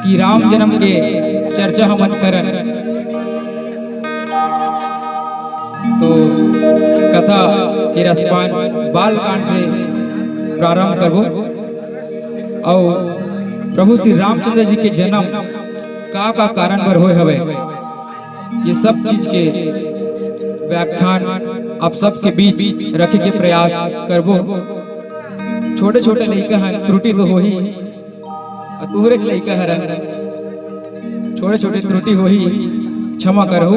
कि राम जन्म के चर्चा हमन करन तो कथा के रसपान बाल कांड से प्रारंभ करबो। और प्रभु श्री रामचंद्र जी के जन्म का कारण बर होय हवे ये सब चीज के व्याख्यान आप सबके बीच रखे के प्रयास करबो। छोटे छोटे लड़का हन त्रुटि तो हो ही तुहरे लड़का हरन छोटे छोटे त्रुटि हो ही क्षमा करो।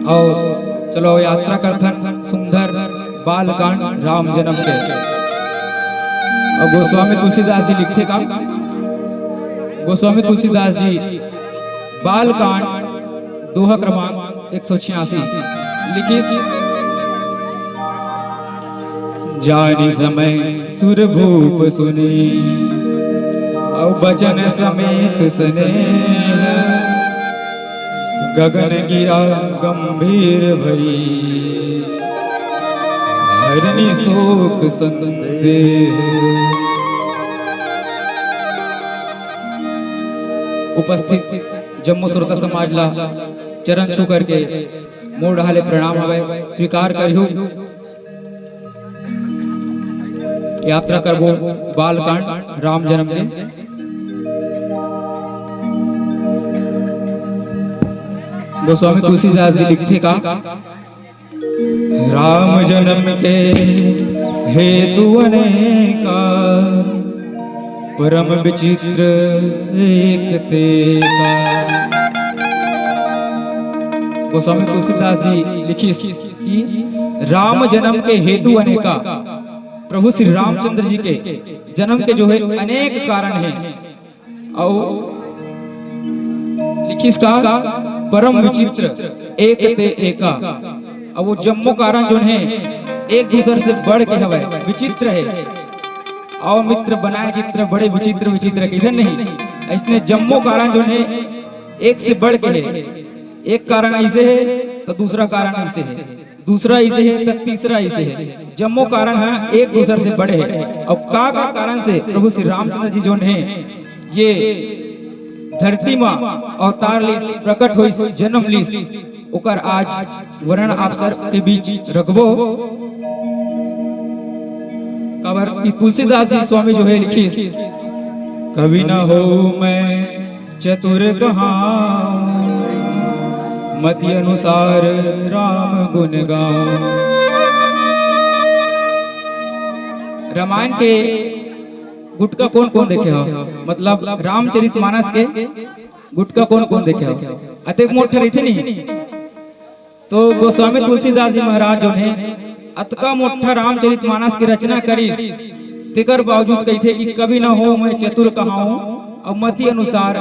और चलो यात्रा करथन सुंदर बालकांड राम जन्म के। और गोस्वामी तुलसीदास जी लिखते का गोस्वामी तुलसीदास जी बालकांड दोहा क्रमांक 186 लिखी। जानी समय सुर भूप सुनी और बचन समेत स्नेह गगन गिरा गंभीर भई हरनी शोक संदेह। उपस्थित जम्मू श्रोता समाज ला चरण छू करके मोड़ हाले प्रणाम हवे स्वीकार करियो। यात्रा करबो बालकांड राम जन्म के। गोस्वामी तुलसीदास जी लिखते का राम जन्म के हेतु अनेका परम विचित्र एक तेका। गोस्वामी तुलसीदास जी लिखी कि राम जन्म के हेतु अनेका प्रभु श्री रामचंद्र जी के जन्म के जो है अनेक कारण हैं। और लिखी इसका परम विचित्र एक ते एका। अब वो जम्मो कारण जो है एक दूसरे से बढ़ के हवे विचित्र है। और मित्र बनाए चित्र बड़े विचित्र विचित्र किधर नहीं इसने जम्मो कारण जो है एक से बढ़ के है। एक कारण ऐसे है तो दूसरा कारण ऐसे है, दूसरा ऐसे है तो तीसरा ऐसे है। जम्मो कारण है एक दूसरे से बड़े है। और का कारण से प्रभु श्री रामचंद्र जी जो है ये धरती माँ अवतार ली प्रकट हुई जन्म ली ओकर आज वर्ण आप सर के बीच रखबो। कबर की तुलसीदास जी स्वामी जो है लिखी कभी न हो मैं चतुर कहां मति अनुसार राम गुण गाऊं। रामायण के गुटका कौन कौन देखे हो मतलब रामचरितमानस के गुटका कौन कौन देखे हो अतक मोट रही थी नहीं। तो गोस्वामी तुलसीदास जी महाराज जो है अतका मोटा रामचरितमानस की रचना करी तेकर बावजूद कहते कि कभी न हो मैं चतुर कहाऊं और मति अनुसार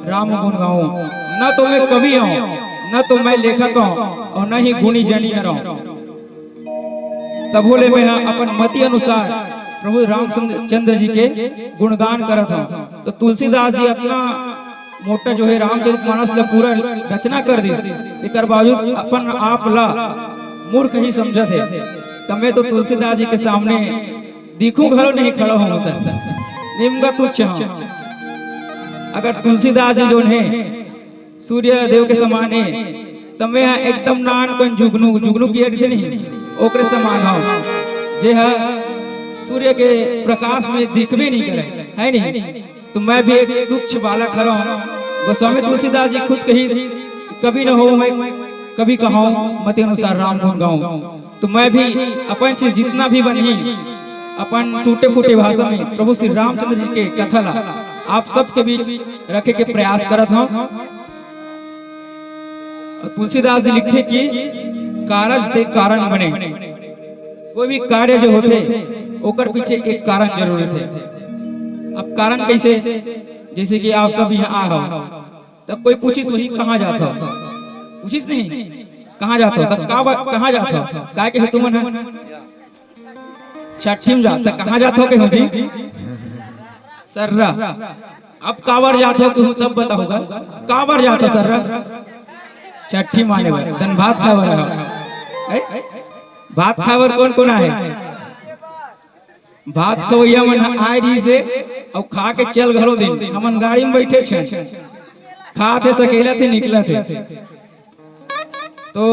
राम गुण गाऊं। न तो मैं कवि हूं न तो मैं लेखक हूं और न ही गुणी जनी रहूं। तब बोले मैं अपन मति अनुसार प्रभु रामचंद्र जी के गुणगान करत हूं। तो तुलसीदास जी अपना मोटा जो है रामचरितमानस का पूरा रचना कर दी एकर बावजूद अपन आप ला मूर्ख ही समझत है। तो मैं तो तुलसीदास जी के सामने दिखूं घरों नहीं खड़ा हूं निम्न कुछ हूं। अगर तुलसीदास जी जो है सूर्य देव के समान है तो मैं एकदम नान कन जुगनू जुगनू की नहीं ओकरे समान हूं जे है सूर्य के प्रकाश में दिखबे नहीं करे है नहीं। तो मैं भी एक तुच्छ बालक खड़ा हूं। गोस्वामी तुलसीदास जी खुद कही कभी न हो मैं कभी कहूं मति अनुसार राम गुण गाऊं। तो मैं भी अपन से जितना भी बनी अपन टूटे फूटे भाषा में प्रभु श्री रामचंद्र जी के कथा ला आप सबके बीच रखे के प्रयास करत हूं। तुलसीदास जी लिखते कि कारज ते कारण बने। कोई भी कार्य जो होते ओकर पीछे एक कारण जरूर थे। अब कारण कैसे जैसे कि आप सब यहाँ आ गए तब कोई पूछिस वही कहाँ जाता हो पूछिस नहीं कहाँ जाता हो तब कहाँ जाता हो काय के तुम छठी में जाता कहाँ जाता हो के जी सर्रा। अब कावर जाते हो कि तब बता होगा कावर जाता सर्रा छठी माने धन भात खावर भात खावर कौन कौन है भात खवैया मन आए रही से और खा के चल घरो दिन हमन गाड़ी में बैठे छे खा थे सकेला थे निकला थे। तो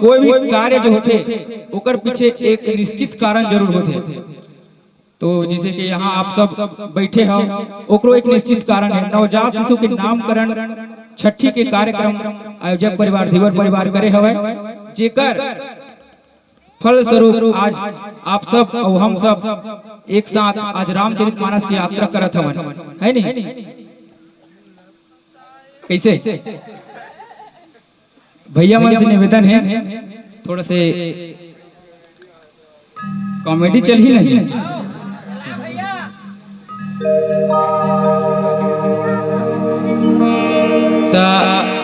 कोई भी कार्य जो होते ओकर पीछे एक निश्चित कारण जरूर होते। तो जैसे कि यहाँ आप सब बैठे हो ओकरो एक निश्चित कारण है। नवजात शिशु के नामकरण छठी के कार्यक्रम आयोजक परिवार धीवर परिवार करे हवे, जेकर फल स्वरूप आज आप सब और हम सब एक साथ आज रामचरितमानस की यात्रा करत हवन, है नहीं? कैसे भैया मन से निवेदन है थोड़ा से कॉमेडी चल ही नहीं।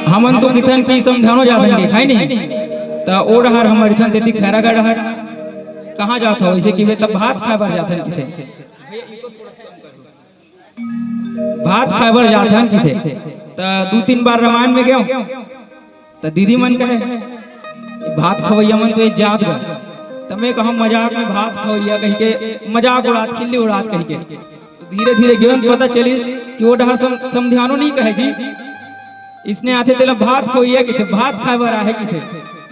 हमन तो कितन की समझानो जाते हैं, है नहीं? तो ओड हर हमर इथन देती खैरा गढ़ हर कहाँ जाता हो ऐसे कि वे तब भात खाए बर जाते हैं किथे, भात खाए बर जाते हैं किथे। तो 2-3 बार रामायण में गया तो दीदी मन कहे भात खवैया मन तो एक जात गए तमें कहा मजाक में भात खवैया कह के मजाक उड़ात खिल्ली उड़ात कह के। तो धीरे धीरे गेवन पता चली कि वो डहर समझानो नहीं कहे जी, इसने आते तेला भात खवैया किथे, भात खाए बर आहे किथे।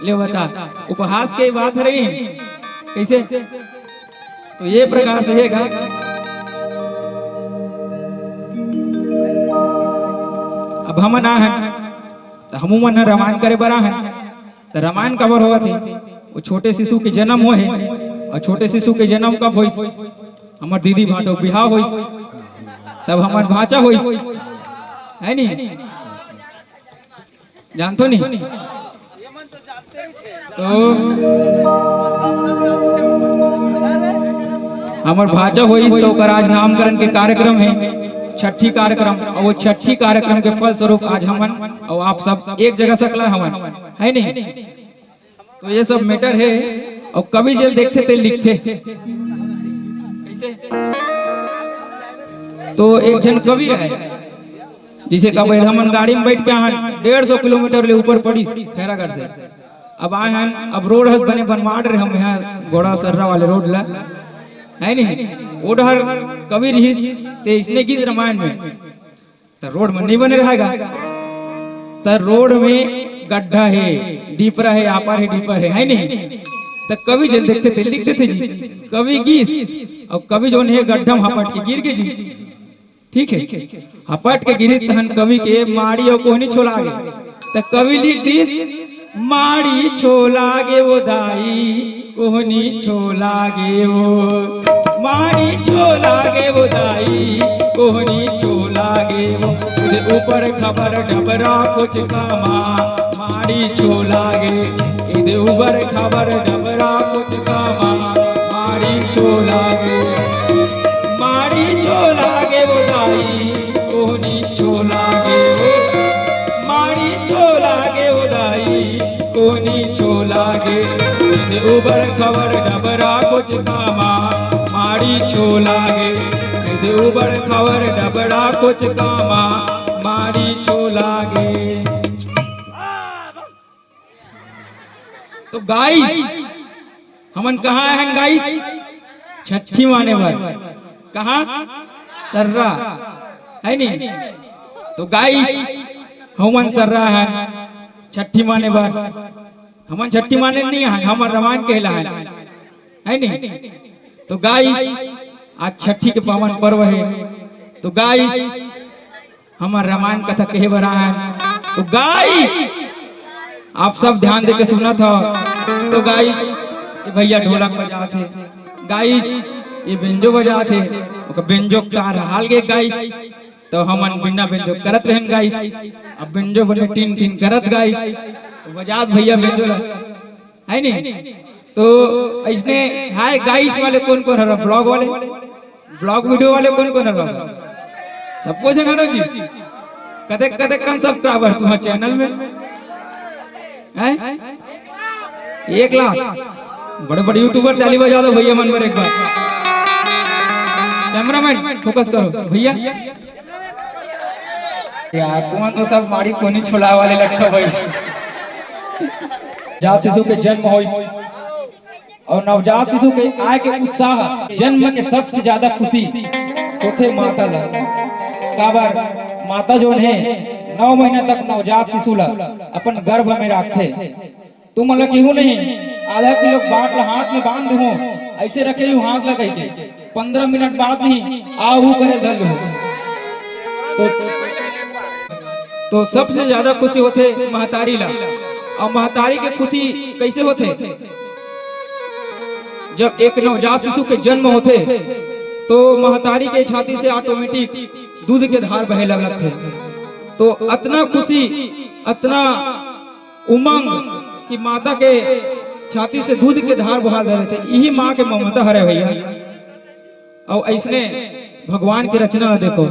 ले बता उपहास के बात है रही कैसे? तो ये प्रकार से है अब हम ना है तो हम मन रामायण करे बरा है। तो रामायण कबर हुआ थे वो छोटे शिशु के जन्म हो है, और छोटे शिशु के जन्म कब होई? हमार दीदी भाटो बिहाव होई तब हमार भाचा होई, है नहीं? जानतो नहीं? तो हमार भाचा होई तो ओकर आज नामकरण के कार्यक्रम है, छठी कार्यक्रम। और वो छठी कार्यक्रम के फल स्वरूप आज हमन और आप सब एक जगह सकला हमन, है नहीं? तो ये सब मैटर है। और कवि जल देखते थे लिखते कैसे? तो एक जन कवि रहे जिसे कब हमन गाड़ी में बैठ के 150 किलोमीटर ले ऊपर पड़ी खैरागढ़ से। अब आए हैं, अब रोड बने बनवाड़ रहे हम यहाँ घोड़ा सर्रा वाले रोड ला, है नहीं? वो डहर कवि रही ते इसने की रामायण में तो रोड में नहीं बने रहेगा। तो रोड में गड्ढा है, डीपरा है, आपार है, डीपर है नहीं? तो कवि जल देखते थे लिखते थे जी कवि गीस, और कवि जो है गड्ढा में हपट के गिर गए जी, ठीक है? हपट के गिरी तहन कवि के माड़ी और कोहनी छोला गए। तो कवि लिख दी माड़ी छोला गे वो दाई, कोहनी छोला गे वो, माड़ी छोला गे वो दाई, कोहनी छोला गे वो, ऊपर खबर डबरा कुछ कामा, माड़ी छोला गे इधे ऊपर खबर डबरा कुछ कामा, माड़ी छोला गे, माड़ी छोला गे वो दाई, कोहनी छोला गे वो, माड़ी छोला गे वो दाई, कोहनी छोला गे इधे ऊपर खबर डबरा कुछ कामा, माड़ी छोला गे इधे ऊपर खबर डबरा कुछ कामा, माड़ी छोला गे। तो गाइस हमन कहाँ हैं गाइस? छठी माने भर कहाँ? सर्रा, है नहीं? तो गाइस हमन सर्रा है छठी माने भर, हमन छठी माने नहीं है, हमर रामायण कहला है नहीं? तो गाइस आज छठी के पावन पर्व है। तो गाइस हमार रामायण कथा कहे बरा है। तो गाइस आप सब ध्यान दे के सुना था। तो गाइस ये भैया ढोलक बजाते, गाइस ये बेंजो बजाते, बेंजो कार हाल गए गाइस। तो हमन बिना बेंजो करत रहन गाइस, अब बेंजो बने टीन टीन करत गाइस, बजात भैया बेंजो है नहीं? तो इसने हाय गाइस वाले कौन कौन है? ब्लॉग वाले, ब्लॉग वीडियो वाले कौन कौन है? सबको जानो जी। कदे कदे कौन सब्सक्राइबर तुम्हारे चैनल में है? 1 लाख। बड़े बड़े यूट्यूबर ताली बजा दो भैया मन पर एक बार। कैमरामैन फोकस करो भैया। यार तुम तो सब माड़ी कोनी छोला वाले लगता भाई। जा शिशु के जन्म हो और नवजात शिशु के आय के उत्साह जन्म के सबसे ज्यादा खुशी होते माता ला। काबर माता जो है 9 महीना तक नवजात शिशु ला अपन गर्भ में रखते। तुम मतलब केहू नहीं आधा किलो बाट ला हाथ में बांध दू ऐसे रखे रही हाथ लगा के 15 मिनट बाद नहीं आहू करे धर लो। तो सबसे ज्यादा खुशी होते महतारी ला। और महतारी के खुशी कैसे होते? जब एक नवजात शिशु के जन्म होते तो महतारी के छाती से ऑटोमेटिक दूध के धार बहे लगत थे। तो इतना खुशी इतना उमंग कि माता के छाती से दूध के धार बहा रहे थे। यही माँ के ममता हरे भैया। और ऐसने भगवान की रचना देखो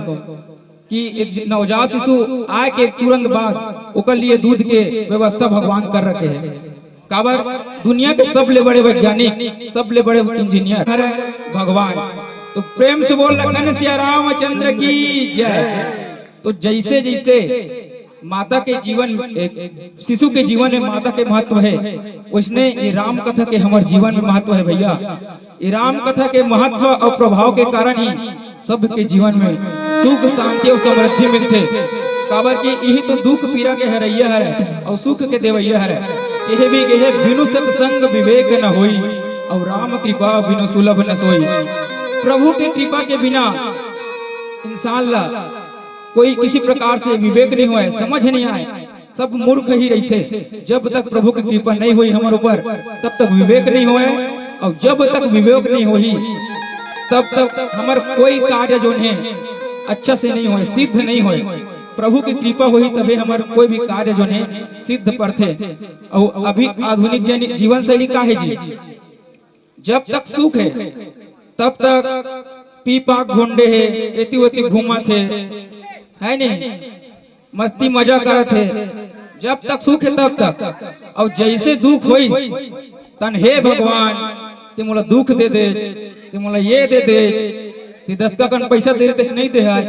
कि एक नवजात शिशु आए के तुरंत बाद ओकर लिए दूध के व्यवस्था भगवान कर रखे हैं। काबर दुनिया के सबले बड़े वैज्ञानिक सबले बड़े इंजीनियर है भगवान। तो प्रेम से बोल लखन सिया रामचंद्र की जय। तो जैसे जैसे माता के जीवन शिशु के जीवन में माता के महत्व है उसने ये राम कथा के हमारे जीवन में महत्व है भैया। ये राम कथा के महत्व और प्रभाव के कारण ही सबके जीवन में सुख शांति और समृद्धि मिलते। काबर की यही तो दुख पीड़ा के हरैया है और सुख के देवैया है। कहे भी कहे बिनु सत्संग विवेक न होई और राम कृपा बिनु सुलभ न सोई। प्रभु की कृपा के बिना इंसान ला कोई किसी प्रकार से विवेक नहीं हुआ, समझ नहीं आए, सब मूर्ख ही रहते। जब तक प्रभु की कृपा नहीं हुई हमारे ऊपर तब तक विवेक नहीं हुआ। और जब तक विवेक नहीं हुई तब तक हमार कोई कार्य जो है अच्छा से नहीं हुए, सिद्ध नहीं हुए। प्रभु की कृपा हुई तभी हमारे कोई भी कार्य जो है सिद्ध पड़ते। और अभी आधुनिक जीवन शैली का है जी, जब तक सुख है तब तक पी पाक घोंडे है एती वती घूमा थे है नहीं, मस्ती मजा करत है। जब तक सुख है तब तक। और जैसे दुख हुई तन हे भगवान ते मोला दुख दे दे, ते मोला ये दे दे, ते 10 का कन पैसा दे दे नहीं दे आज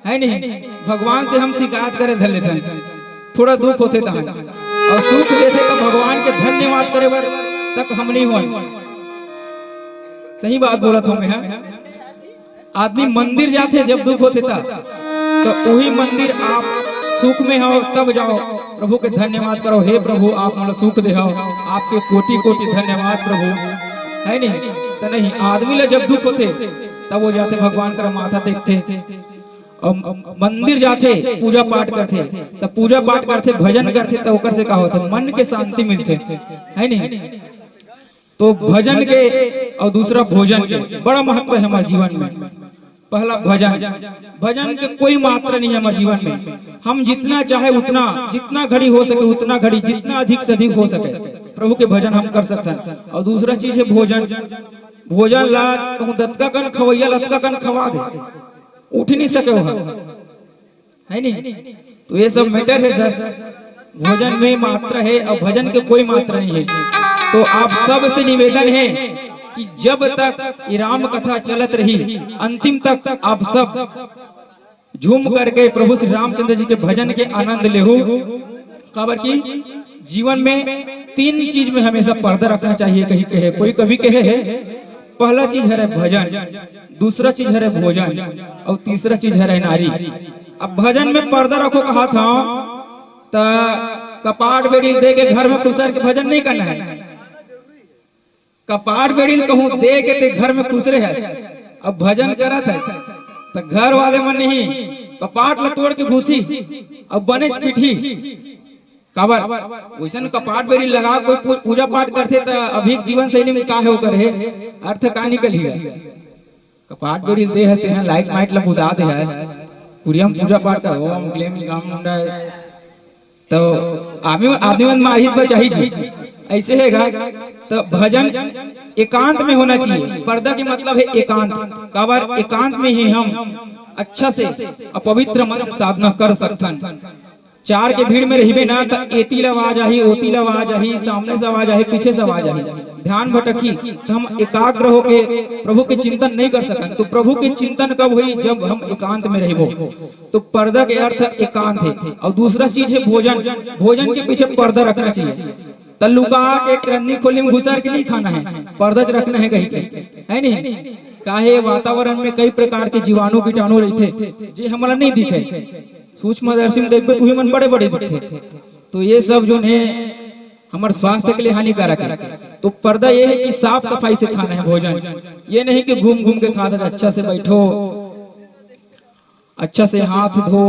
है नहीं। भगवान से हम शिकायत करे धर लेते थोड़ा दुख होते तहन और सुख देते तो भगवान के धन्यवाद करे बर तक हम नहीं हुए। सही बात बोला था मैं। आदमी मंदिर जाते जब दुख होते था तो वही मंदिर आप सुख में हो तब जाओ प्रभु के धन्यवाद करो। हे प्रभु आप मतलब सुख दे हो, आपके कोटि कोटि धन्यवाद प्रभु है नहीं। तो नहीं आदमी ले जब दुख होते तब वो जाते भगवान का माथा देखते और मंदिर जाते पूजा पाठ करते। तब पूजा पाठ करते भजन करते तो ओकर से का होता मन के शांति मिलते है नहीं। तो भजन के और दूसरा भोजन के बड़ा महत्व है हमारे जीवन में। पहला भजन, भजन के कोई मात्रा नहीं है हमारे जीवन में। हम जितना चाहे उतना, जितना घड़ी हो सके उतना घड़ी, जितना अधिक से अधिक हो सके प्रभु के भजन हम कर सकते हैं। और दूसरा चीज है भोजन। भोजन ला दत्का कन खवैया लतका कन खवा दे, उठ नहीं सके वो है नहीं। तो ये सब मैटर है सर, भोजन में मात्रा है और भजन के कोई मात्रा नहीं है। तो आप सब से निवेदन है कि जब तक ये राम कथा चलत रही अंतिम तक आप सब झूम करके प्रभु श्री रामचंद्र जी के भजन के आनंद ले हो। काबर की जीवन में 3 चीज में हमेशा पर्दा रखना चाहिए। कहीं कहे कोई कभी कहे है पहला चीज है भजन, दूसरा चीज है भोजन और तीसरा चीज है नारी। अब भजन में पर्दा रखो कहा था तो कपाट बेड़ी दे के घर में खुसर के भजन नहीं करना है। कपाट बेड़ी कहूँ दे के ते घर में खुश रहे है। अब भजन करत है तो घर वाले मन नहीं कपाट लटोड़ के घुसी अब बने पीठी। काबर वैसन कपाट बेड़ी लगा कोई पूजा पाठ करते तो अभी जीवन शैली में का है वो करे अर्थ का निकल ही कपाट बेड़ी दे हते हैं लाइट माइट ला बुझा दे है पूरी हम पूजा पाठ का ओम क्लेम गाम मुंडा तो आदमी मन माहित पर चाहिए ऐसे है। तो भजन एकांत में होना चाहिए। पर्दा की मतलब है एकांत। काबर एकांत में ही हम अच्छा से अपवित्र मन से साधना कर सकते। चार के भीड़ में रहिबे ना तो एती आवाज आई ओती आवाज आई सामने से आवाज आई पीछे से आवाज आई ध्यान भटकी तो हम एकाग्र होके प्रभु के चिंतन नहीं कर सकते। तो प्रभु के चिंतन कब हुई जब हम एकांत में रहिबो। तो पर्दा के अर्थ एकांत है। और दूसरा चीज है भोजन। भोजन के पीछे पर्दा रखना चाहिए। तल्लू का एक रन्नी खोली में घुसर के नहीं खाना है, पर्दा च रखना है कहीं के, है नहीं? काहे वातावरण में कई प्रकार के जीवाणु कीटाणु रहते जे हमारा नहीं दिखे, सूक्ष्मदर्शी में देखबे तो मन बड़े बड़े दिखते। तो ये सब जो है हमारे स्वास्थ्य के लिए हानिकारक है। तो पर्दा ये है कि साफ सफाई से खाना है भोजन, ये नहीं कि घूम घूम के खाता है। अच्छा से बैठो, अच्छा से हाथ धो,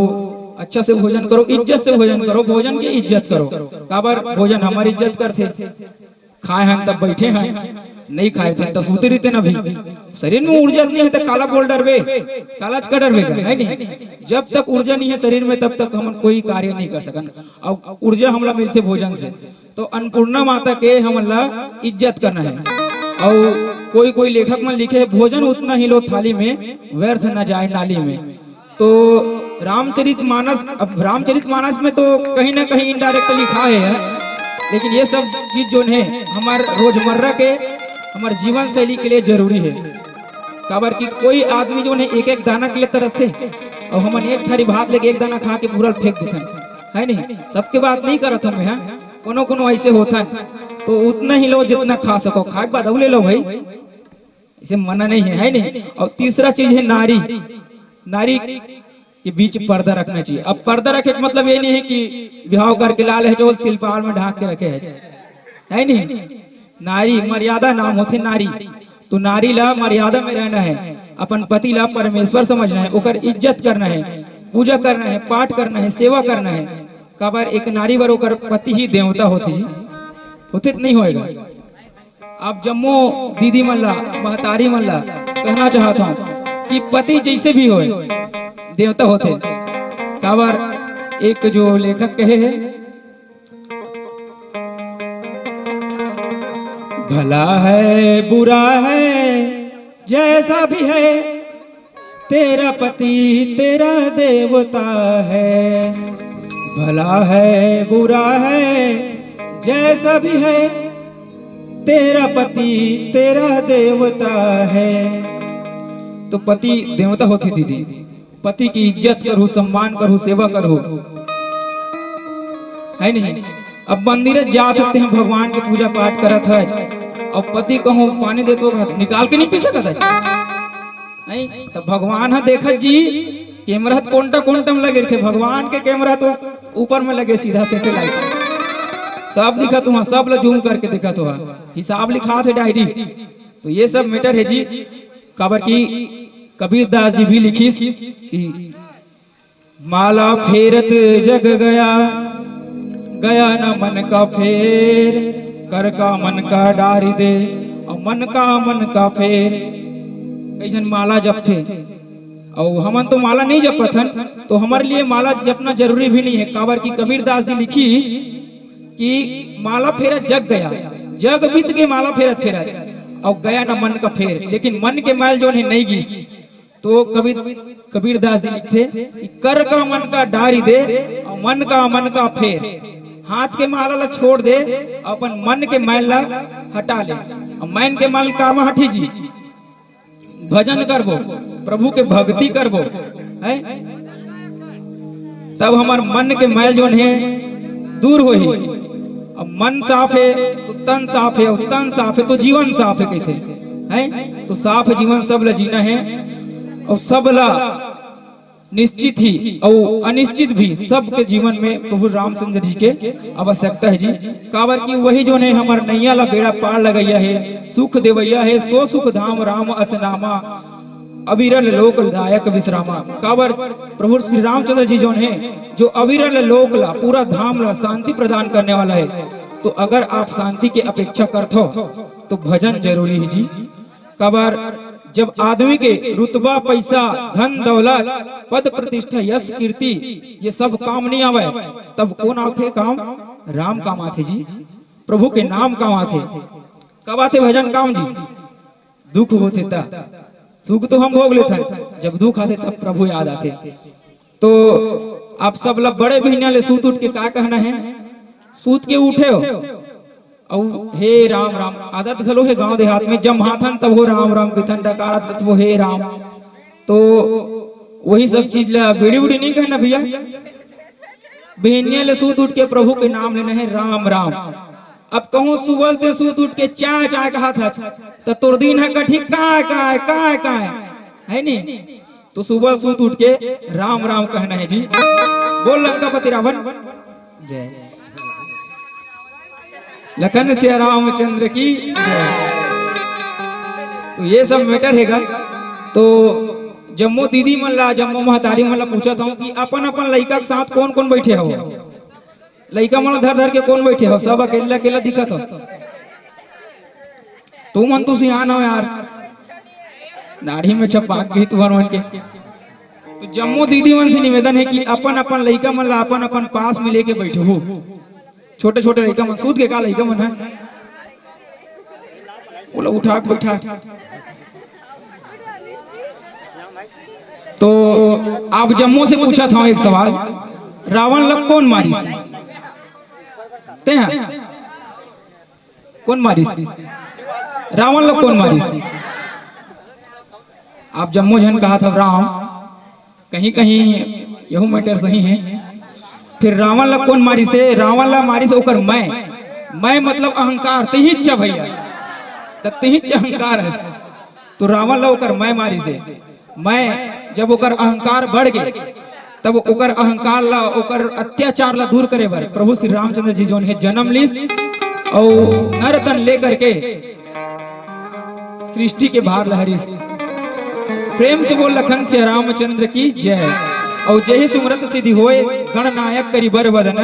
अच्छा से भोजन करो, इज्जत से भोजन करो, भोजन की इज्जत करो। काबर भोजन हमारी इज्जत करते, खाए हैं तब बैठे हैं, नहीं खाए थे तब सोते रहते ना। भी शरीर में ऊर्जा नहीं है तो काला बोल डरबे, काला का डरबे है नहीं। जब तक ऊर्जा नहीं है शरीर में तब तक हम कोई कार्य नहीं कर सकन। और ऊर्जा हमला मिलते भोजन से। तो अन्नपूर्णा माता के हमला इज्जत करना है। और कोई लेखक में लिखे भोजन उतना ही लो थाली में, व्यर्थ न जाए नाली में। तो रामचरितमानस, अब रामचरितमानस में तो कहीं ना कहीं इनडायरेक्ट लिखा है, लेकिन ये सब चीज जो है हमारे रोजमर्रा के हमारे जीवन शैली के लिए जरूरी है। काबर की कोई आदमी जो है एक एक दाना के लिए तरसते, और हम एक थाली भात लेके एक दाना खा के पूरा फेंक देते है नहीं। सबके बात नहीं करत हम यहाँ, कोनो कोनो ऐसे होता है। तो उतना ही लो जितना खा सको, खा के बाद ले लो भाई, इसे मना नहीं है नहीं। और तीसरा चीज है नारी, नारी के बीच पर्दा रखना चाहिए। अब पर्दा रखे का मतलब ये नहीं है कि विवाह करके लाल है जो तिलपाल में ढाक के रखे है नहीं। नारी मर्यादा नाम होते नारी। तो नारी ला मर्यादा में रहना है, अपन पति ला परमेश्वर समझना है, ओकर इज्जत करना है, पूजा करना है, पाठ करना है, सेवा करना है। काबर एक नारी बर ओकर पति ही देवता होती जी, होते नहीं होएगा। अब जम्मो दीदी मल्ला महतारी मल्ला कहना चाहता हूँ कि पति जैसे भी होए देवता होते। काबर एक जो लेखक कहे है, भला है बुरा है जैसा भी है, तेरा पति तेरा देवता है। भला है बुरा है जैसा भी है, तेरा पति तेरा देवता है। तो पति देवता होती दीदी, पति की इज्जत करो, सम्मान करो, सेवा करो, है नहीं। अब मंदिर जा सकते हैं, भगवान की पूजा पाठ करत है, और पति कहूँ पानी दे तो निकाल के नहीं पी सकता नहीं। तो भगवान है देखत जी, कैमरा कोंटम लगे थे, भगवान के कैमरा तो ऊपर में लगे सीधा सैटेलाइट, सब दिखा तो सब जूम करके दिखा तो हिसाब लिखा थे डायरी। तो ये सब मैटर है जी। काबर की कबीरदास जी भी लिखी कि माला फेरत जग गया, गया न मन का फेर, कर का मन का डारी दे, और मन का फेर। कैसन माला जपते, और हमन तो माला नहीं जपथन, तो हमारे लिए माला जपना जरूरी भी नहीं है। काबर की कबीरदास जी लिखी कि माला फेरत जग गया, जग बीत के माला फेरत फेरत, और गया न मन का फेर, लेकिन मन के मैल जो है नहीं गई। तो कबीरदास जी लिखते कि कर का मन का डारी दे, और मन का फेर। हाथ के माला ला छोड़ दे, अपन मन के मैल ला हटा ले। और मन के मैल काम हटी जी, भजन करबो, प्रभु के भक्ति करबो है, तब हमार मन के मैल जो है दूर हो ही। अब मन साफ है तो तन साफ है, और तन साफ है तो जीवन साफ है कहते हैं। तो साफ जीवन सब ला जीना है, और सब ला निश्चित ही और अनिश्चित भी सबके जीवन में प्रभु रामचंद्र जी के आवश्यकता है जी। काबर की वही जो है हमार नैया ला बेड़ा पार लगैया है, सुख देवैया है, सो सुख धाम राम असनामा, अविरल लोक दायक विश्रामा। काबर प्रभु श्री रामचंद्र जी जो है जो अविरल लोक ला पूरा धाम ला शांति प्रदान करने वाला है। तो अगर आप शांति की अपेक्षा करते हो तो भजन जरूरी है जी। काबर जब आदमी के रुतबा पैसा धन दौलत पद प्रतिष्ठा यश कीर्ति ये सब काम नहीं आवे, तब कौन आते काम? राम काम आते जी, प्रभु के नाम काम आते। कब आते भजन काम जी? दुख होते तब, सुख तो हम भोग लेते, जब दुख आते तब प्रभु याद आते। तो आप सब लोग बड़े महीना ले सूत उठ के क्या कहना है? सूत के उठे हो और हे राम राम आदत घलो है गांव देहात में, जब हाथन तब हो राम राम कितन डकारा तब वो हे राम। तो वही सब चीज ला बीड़ी उड़ी नहीं कहना भैया, बहनिया ले सूत उठ के प्रभु के नाम लेना है राम राम। अब कहूँ सुबह से सूत उठ के चाय चाय कहा था तो तोर दिन है कठी काय काय काय काय है नी। तो सुबह सूत उठ के राम राम कहना है जी। बोल लंकापति रावण जय। लखन से रामचंद्र की जय। तो ये सब मैटर हैगा। तो जम्मो दीदी मन ला जम्मो महतारी मन ला पूछत हूँ कि अपन अपन लड़का के साथ कौन कौन बैठे हो। लड़का मन धर धर के कौन बैठे हो, सब अकेला अकेला दिखत हो। तू मन तो सियान हो यार, दाढ़ी में छपा के तुम्हार मन के। तो जम्मो दीदी मन से निवेदन है कि अपन अपन लड़का मन ला अपन अपन पास में लेके बैठे हो। छोटे छोटे लड़का मन सूद के का लड़का मन है बोला उठा के बैठा। तो आप जम्मू से पूछा था एक सवाल, रावण लग कौन मारी ते हैं? कौन मारी रावण लग कौन मारी? आप जम्मू जन कहा था राम, कहीं कहीं यह मैटर सही है। फिर रावण लग कौन मारी से? रावण ला मारी से ओकर मैं मतलब अहंकार तिहिच भैया, तिहिच अहंकार है। तो रावण ला ओकर मैं मारी से। मैं जब ओकर अहंकार बढ़ गए तब ओकर अहंकार ला ओकर अत्याचार ला दूर करे बर प्रभु श्री रामचंद्र जी जो है जन्म लीस और नरतन लेकर के सृष्टि के भार लहरी। प्रेम से बोल लखन से रामचंद्र की जय। और जय सुमरत सिद्धि होए गणनायक करी बर वदन,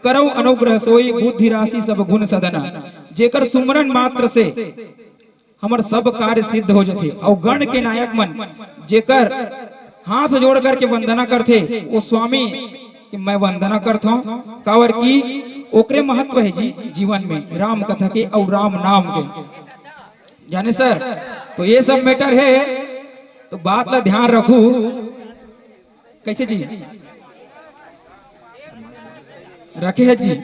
करौ अनुग्रह सोई बुद्धि राशि सब गुण सदन। जेकर सुमरन मात्र से हमर सब कार्य सिद्ध हो जाते। और गण के नायक मन जेकर हाथ जोड़ करके वंदना करते वो स्वामी कि मैं वंदना करता हूँ। कावर की ओकरे महत्व है जी जीवन में राम कथा के और राम नाम के जाने सर। तो ये सब मैटर है, तो बात ला ध्यान रखू। कैसे जी रखे है जी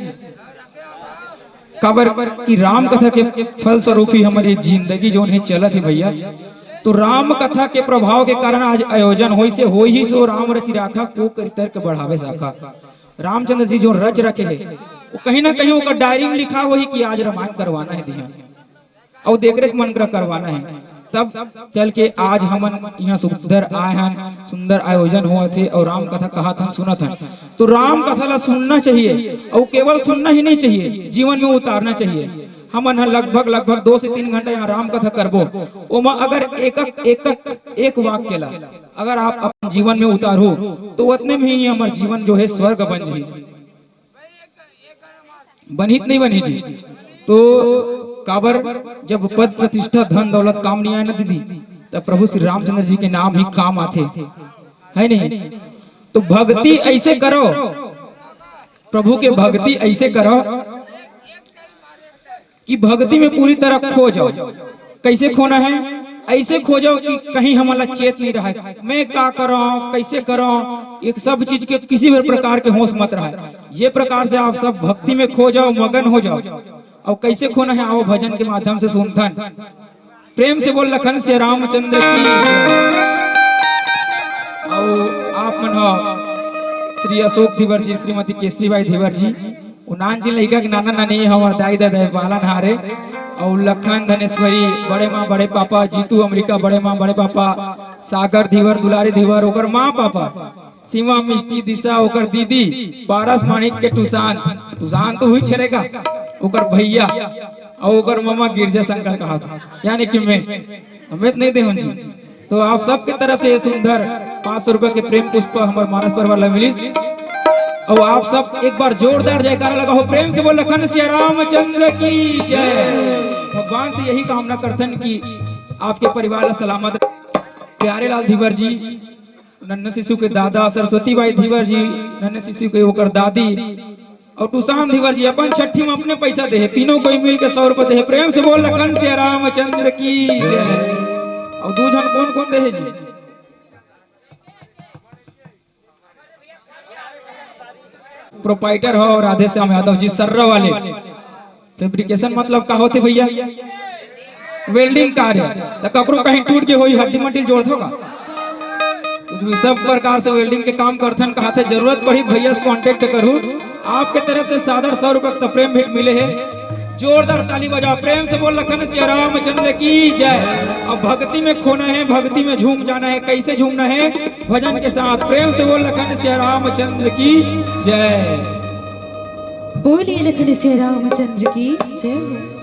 काबर की राम कथा के फल स्वरूप ही हमारी जिंदगी जो है चलत है भैया। तो राम कथा के प्रभाव के कारण आज आयोजन हो से हो ही सो राम रचि राखा को करितर के बढ़ावे साखा। रामचंद्र जी जो रच रखे है वो कहीं ना कहीं वो डायरी में लिखा हुआ ही कि आज रामायण करवाना है दिया और देख रेख मन करवाना है। तब चल के आज हम यहाँ सुंदर आए हैं, सुंदर आयोजन हुआ थे और राम कथा कहा था सुना था। तो राम कथा ला सुनना चाहिए और केवल सुनना ही नहीं चाहिए, जीवन में उतारना चाहिए। हम लगभग 2 से 3 घंटे यहाँ राम कथा करबो। ओमा अगर एक वाक्य ला अगर आप अपने जीवन में उतारो तो उतने में ही हमारे जीवन जो है स्वर्ग बन जी, बनित नहीं बनी जी। तो काबर जब पद प्रतिष्ठा धन दौलत काम नहीं आए ना दीदी, तब प्रभु श्री रामचंद्र जी के नाम ही काम आते है नहीं। तो भक्ति ऐसे करो, प्रभु के भक्ति ऐसे करो कि भक्ति में पूरी तरह खो जाओ। कैसे खोना है? ऐसे खो जाओ कि कहीं हमारा चेत नहीं रहा मैं क्या करो कैसे करो, एक सब चीज के किसी भी प्रकार के होश मत रहा। ये प्रकार से आप सब भक्ति में खो जाओ, मगन हो जाओ। और कैसे खोना है? आओ भजन के माध्यम से सुनथन। प्रेम से बोल लखन से रामचंद्र की। और आप मन श्री अशोक धीवर जी, श्रीमती केसरीबाई धीवर जी, नान जी लड़का के नाना नानी हमारे दाई दादा पालन हारे। और लखन धनेश्वरी बड़े माँ बड़े पापा, जीतू अमेरिका बड़े माँ बड़े पापा, सागर धीवर दुलारी धीवर ओकर माँ पापा, सीमा मिष्टी दिशा ओकर दीदी, पारस माणिक के टुसान तो हुई छरेगा ओकर भैया और ओकर मामा गिरजा शंकर कहा था, यानी कि मैं हमें नहीं दे जी। तो आप सबके तरफ से ये सुंदर 500 रुपए के प्रेम पुष्प हमारे मानस पर वाला मिली। और आप सब एक बार जोरदार जयकारा लगाओ, प्रेम से बोल लखन सिया रामचंद्र की जय। भगवान से यही कामना करतन कि आपके परिवार सलामत। प्यारे लाल धीवर जी नन्हे शिशु के दादा, सरस्वती बाई धीवर जी नन्हे शिशु के ओकर दादी, और टुसान धीवर जी अपन छठी में अपने पैसा दे, तीनों को मिल के 100 रुपए दे। प्रेम से बोल लखन सिया रामचंद्र की जय। और 2 जन कौन कौन दे जी? प्रोपाइटर हो राधे श्याम यादव जी सर्रा वाले। फैब्रिकेशन मतलब का होते भैया? वेल्डिंग कार्य। तो ककरो कहीं टूट के होई हड्डी मट्टी जोड़ होगा, सब प्रकार से वेल्डिंग के काम करथन। कहा थे जरूरत पड़ी भैया से कांटेक्ट करूँ। आपके तरफ से सादर 100 रुपए का प्रेम भेंट मिले है। जोरदार ताली बजाओ, प्रेम से बोल लखन सिया रामचंद्र की जय। अब भक्ति में खोना है, भक्ति में झूम जाना है। कैसे झूमना है? भजन के साथ। प्रेम से बोल लखन सिया रामचंद्र की जय। बोलिए लखन सिया रामचंद्र की जय।